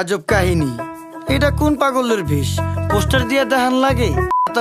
আজব কাহিনী, এটা কোন পাগলের ভেষ? পোস্টার দিয়ে দেখান লাগে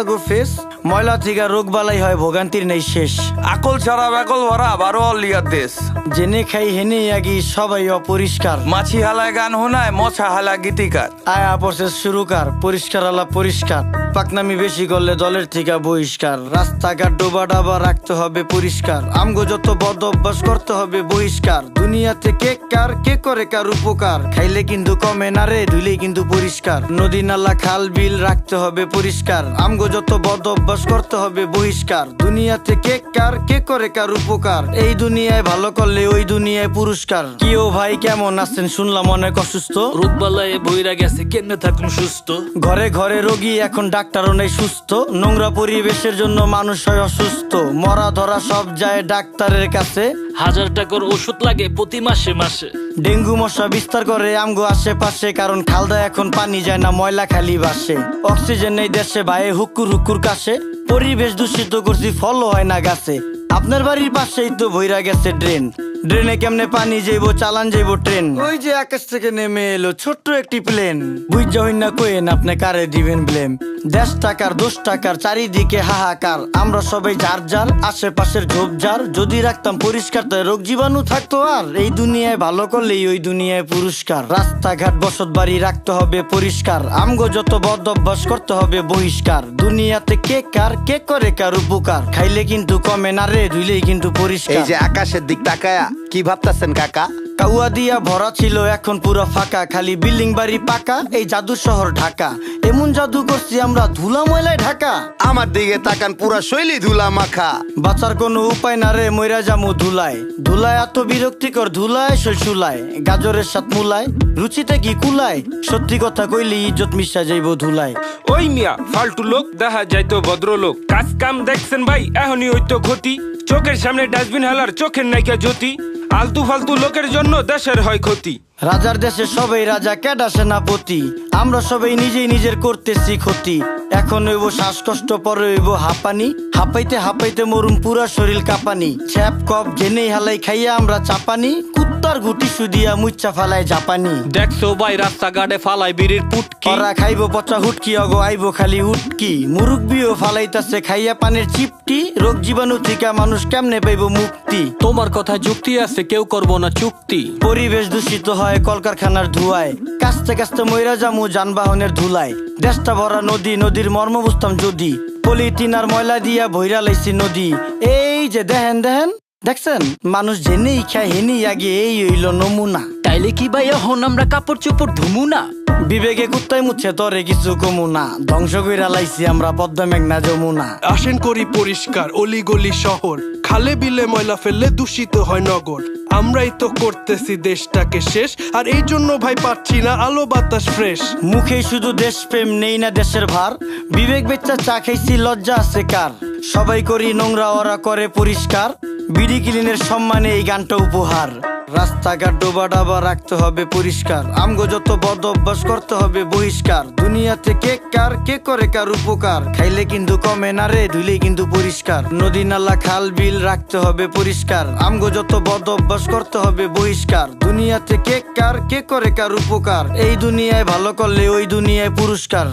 গো ফেস। ময়লা থেকে রোগ বালাই হয়, ভোগান্তির নেই শেষ। আকল ছাড়া বেকল ভরা বারো অলিয়ার দেশ। জেনে খাই হেনে আগি সবাই অপরিষ্কার। মাছি হালায় গান হোনায়, মশা হালা গীতিকার। আয়া প্রসেস শুরুকার, পরিষ্কার আলা পরিষ্কার। পাকনামি বেশি করলে দলের থেকে বহিষ্কার। রাস্তাঘাট ডোবা ডাবা রাখতে হবে পরিষ্কার। আমগো যত বদ অভ্যাস করতে হবে বহিষ্কার। দুনিয়াতে কে কার কে করে কার উপকার, খাইলে কিন্তু কমে না রে, ধুইলে কিন্তু পরিষ্কার। নদী নালা খাল বিল রাখতে হবে পরিষ্কার। আমগো যত বদ অভ্যাস করতে হবে বহিষ্কার। দুনিয়াতে কে কার কে করে কার উপকার, এই দুনিয়ায় ভালো করলে ওই দুনিয়ায় পুরস্কার। কি ও ভাই কেমন আছেন? শুনলাম অনেক অসুস্থ। রোগবালায় বইরা গেছে, কেমনে থাকুন সুস্থ? ঘরে ঘরে রোগী, এখন ডাক্তারও নেই সুস্থ। নোংরা পরিবেশের জন্য মানুষ হয় অসুস্থ। মরা ধরা সব যায় ডাক্তারের কাছে। 1000 টাকার ওষুধ লাগে প্রতি মাসে মাসে। ডেঙ্গু মশা বিস্তার করে আমগো আশেপাশে, কারণ খালদা এখন পানি যায় না, ময়লা খালি বাসে। অক্সিজেন নেই দেশে, ভাই হুকুর হুকুর কাশে। পরিবেশ দূষিত করছি, ফলও হয় না গাছে। আপনার বাড়ির পাশেই তো ভইরা গেছে ড্রেন। ড্রেনে কেমনে পানি যাইবো, চালান যাইবো ট্রেন। ওই যে আকাশ থেকে নেমে এলো ছোট্ট একটি প্লেন। বুঝা হই না কোয়েন আপনি কারে দিবেন ব্লেম। 10 টাকার 10 টাকার চারিদিকে হাহাকার। আমরা সবাই যার যার আশেপাশের ঝোপঝাড় যদি রাখতাম পরিষ্কার, তাই রোগ জীবাণু থাকতো আর। এই দুনিয়ায় ভালো করলেই ওই দুনিয়ায় পুরস্কার। রাস্তাঘাট বসত বাড়ি রাখতে হবে পরিষ্কার। আমগো যত বদ অভ্যাস করতে হবে বহিষ্কার। দুনিয়াতে কে কার কে করে কার উপকার, খাইলে কিন্তু কমে না রে, ধুইলেই কিন্তু পরিষ্কার। এই যে আকাশের দিক তাকায়া কি ভাবতাছেন কাকা? কাউয়া দিয়া ভরা ছিল, এখন পুরো ফাঁকা। খালি বিল্ডিং বাড়ি পাকা, এই জাদু শহর ঢাকা। এমন জাদু করছি আমরা, ধুলা ময়লায় ঢাকা। আমার দিকে তাকান, পুরা শৈলী ধুলা মাখা। বাঁচার কোনো উপায় না রে, মইরা জামু ধুলায়। ধুলায় এত বিরক্তিকর, ধুলায় শৈশুলায়। গাজরের সাথ মুলায়, রুচিতে কি কুলায়? সত্যি কথা কইলি ইজ্জত মিশা যাইব ধুলায়। ওই মিয়া ফালতু লোক, দেখা যাইতো ভদ্রলোক। কাজ কাম দেখছেন ভাই, এখনই হইতো ক্ষতি। চোখের সামনে ডাস্টবিন হালার, চোখের নাইকা জ্যোতি। আলতু ফালতু লোকের জন্য দেশের হয় ক্ষতি। রাজার দেশে সবাই রাজা, কেডা সেনাপতি। আমরা সবাই নিজেই নিজের করতেছি ক্ষতি। এখন হইব শ্বাসকষ্ট, পরে হইব হাঁপানি। হাঁপাইতে হাঁপাইতে মরুম, পুরা শরীর কাঁপানি। ছ্যাপ কপ জেনেই হালাই খাইয়া আমরা চাপানি। কুত্তার গুটি সুদিয়া মুচ্চা ফালায় জাপানি। দেখছো ভাই রাস্তাঘাটে ফালাই বিড়ির পুটকি। ওরা খাইব পচা হুটকি, অগো আইব খালি উটকি। মুরুব্বিও ফালাইতাছে খাইয়া পানের চিপটি। রোগ জীবাণু থেকে মানুষ কেমনে পাইব মুক্তি? তোমার কথা যুক্তি আছে, কেউ করবো না চুক্তি। পরিবেশ দূষিত হয় কলকারখানার ধুয়ায়। কাস্তে কাস্তে মইরা জামু যানবাহনের ধুলায়। দেশটা ভরা নদী, নদীর মর্ম বুঝতাম যদি। পলিথিন আর ময়লা দিয়া ভইরা লাইছি নদী। এই যে দেখেন দেখেন দেখছেন, মানুষ জেনেই খায় হেনেই আগে, এই হইল নমুনা। তাইলে কি ভাই এখন আমরা কাপড় চোপড় ধুমু না? বিবেকে কুত্তায় মুচ্ছে তরে কিছু কমু না। ধ্বংস কইরা লাইছি আমরা পদ্মা মেঘনা যমুনা। আসেন করি পরিষ্কার অলিগলি শহর। খালে বিলে ময়লা ফেললে দূষিত হয় নগর। আমরাই তো করতেছি দেশটাকে শেষ, আর এই জন্য ভাই পাচ্ছি না আলো বাতাস ফ্রেশ। মুখেই শুধু দেশপ্রেম, নেই না দেশের ভার। বিবেক বেচ্চা চা খাইছি, লজ্জা আছে কার? সবাই করি নোংরা, ওরা করে পরিষ্কার। বিডি ক্লিনের সম্মানে এই গানটা উপহার। রাস্তাঘাট ডোবা ডাবা রাখতে হবে পরিষ্কার। আমগো যত বদ অভ্যাস করতে হবে বহিষ্কার। দুনিয়াতে কে কার কে করে কার উপকার, খাইলে কিন্তু কমে না রে, ধুইলেই কিন্তু পরিষ্কার। নদী নালা খাল বিল রাখতে হবে পরিষ্কার। আমগো যত বদ অভ্যাস করতে হবে বহিষ্কার। দুনিয়াতে কে কার কে করে কার উপকার, এই দুনিয়ায় ভালো করলে ওই দুনিয়ায় পুরস্কার।